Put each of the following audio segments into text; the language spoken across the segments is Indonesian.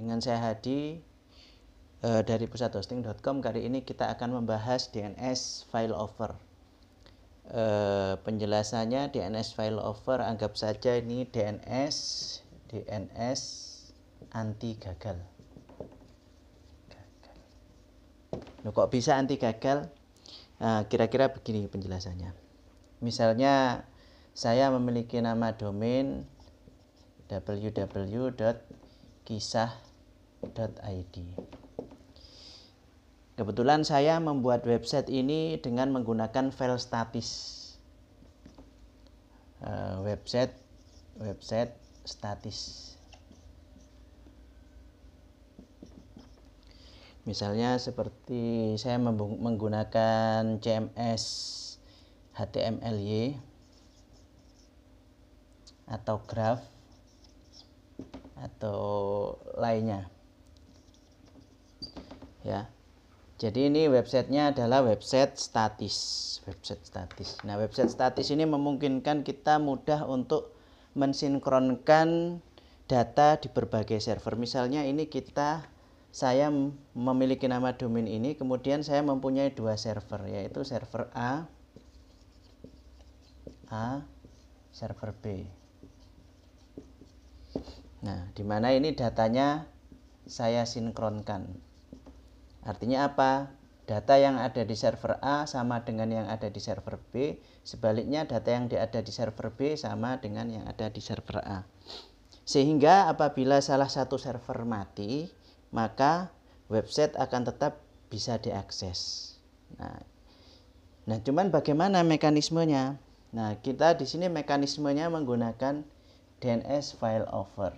Dengan saya Hadi dari pusathosting.com. Kali ini kita akan membahas DNS failover. Penjelasannya DNS failover, anggap saja ini DNS anti gagal. Loh, kok bisa anti gagal? Kira-kira begini penjelasannya. Misalnya saya memiliki nama domain www.kisah.id. Kebetulan saya membuat website ini dengan menggunakan file statis. Website statis. Misalnya seperti saya menggunakan CMS HTMLY atau graph atau lainnya. Ya. Jadi ini websitenya adalah website statis. Nah, website statis ini memungkinkan kita mudah untuk mensinkronkan data di berbagai server. Misalnya ini saya memiliki nama domain ini, kemudian saya mempunyai dua server, yaitu server A, server B. Nah, di mana ini datanya saya sinkronkan. Artinya apa? Data yang ada di server A sama dengan yang ada di server B. Sebaliknya data yang ada di server B sama dengan yang ada di server A. Sehingga apabila salah satu server mati, maka website akan tetap bisa diakses. Nah, cuman bagaimana mekanismenya? Nah, kita di sini mekanismenya menggunakan DNS failover.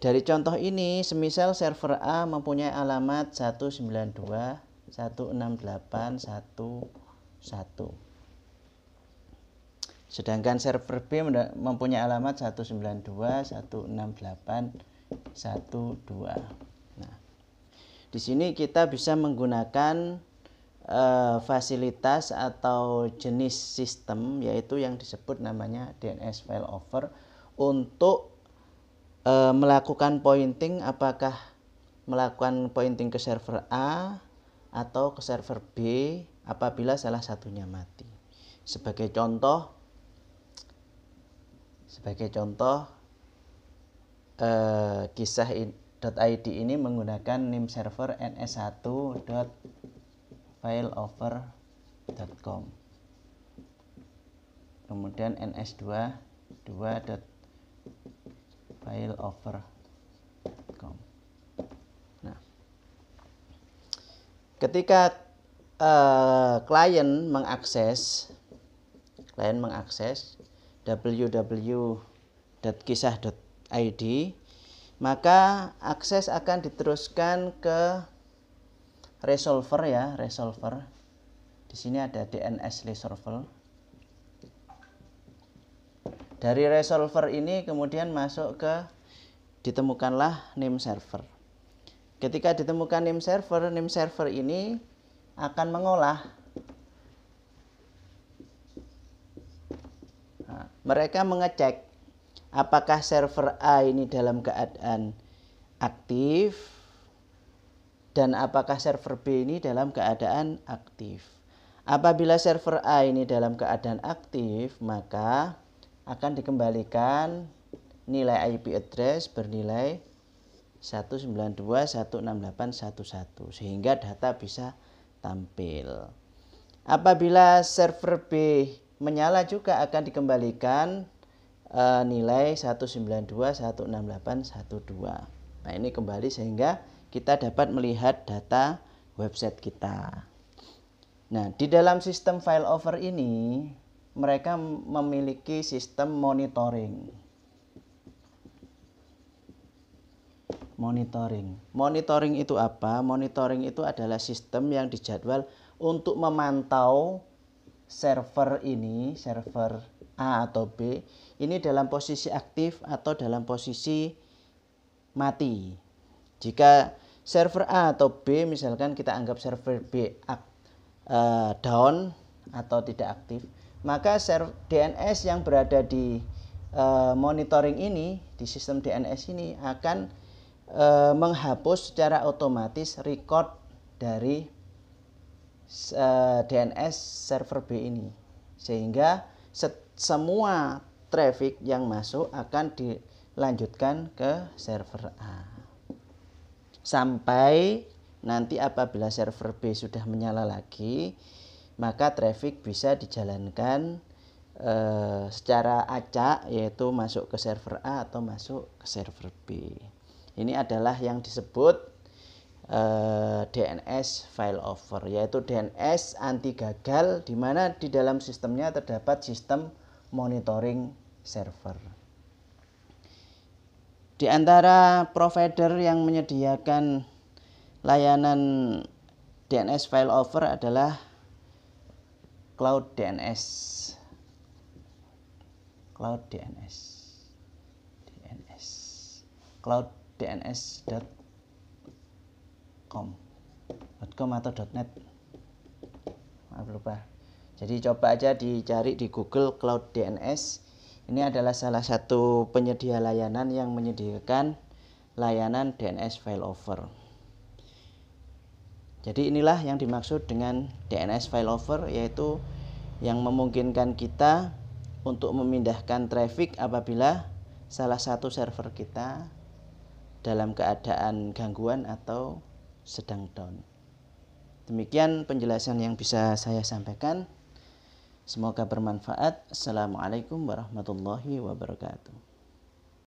Dari contoh ini, semisal server A mempunyai alamat 192.168.1.1. Sedangkan server B mempunyai alamat 192.168.1.2. Nah, di sini kita bisa menggunakan fasilitas atau jenis sistem, yaitu yang disebut namanya DNS failover, untuk melakukan pointing, apakah melakukan pointing ke server A atau ke server B apabila salah satunya mati. Sebagai contoh kisah.id ini menggunakan name server ns1.failover.com, kemudian ns2.failover.com. Nah, ketika klien mengakses www.kisah.id, maka akses akan diteruskan ke resolver ya, resolver. Di sini ada DNS resolver. Dari resolver ini kemudian ditemukanlah name server. Ketika ditemukan name server ini akan mengolah. Nah, mereka mengecek apakah server A ini dalam keadaan aktif dan apakah server B ini dalam keadaan aktif. Apabila server A ini dalam keadaan aktif, maka akan dikembalikan nilai IP address bernilai 192.168.1.1 sehingga data bisa tampil. Apabila server B menyala juga akan dikembalikan nilai 192.168.1.2. Nah, ini kembali sehingga kita dapat melihat data website kita. Nah, di dalam sistem failover ini mereka memiliki sistem monitoring. Monitoring itu apa? Monitoring itu adalah sistem yang dijadwal untuk memantau server ini, server A atau B, ini dalam posisi aktif atau dalam posisi mati. Jika server A atau B, misalkan kita anggap server B down atau tidak aktif, maka DNS yang berada di monitoring ini, di sistem DNS ini akan menghapus secara otomatis record dari DNS server B ini, sehingga semua traffic yang masuk akan dilanjutkan ke server A sampai nanti apabila server B sudah menyala lagi, maka traffic bisa dijalankan secara acak, yaitu masuk ke server A atau masuk ke server B. Ini adalah yang disebut DNS failover, yaitu DNS anti gagal, di mana di dalam sistemnya terdapat sistem monitoring server. Di antara provider yang menyediakan layanan DNS failover adalah Cloud DNS. cloudDNS.com atau .net, maaf lupa. Jadi coba aja dicari di Google Cloud DNS. Ini adalah salah satu penyedia layanan yang menyediakan layanan DNS failover. Jadi inilah yang dimaksud dengan DNS failover, yaitu yang memungkinkan kita untuk memindahkan traffic apabila salah satu server kita dalam keadaan gangguan atau sedang down. Demikian penjelasan yang bisa saya sampaikan. Semoga bermanfaat. Assalamualaikum warahmatullahi wabarakatuh.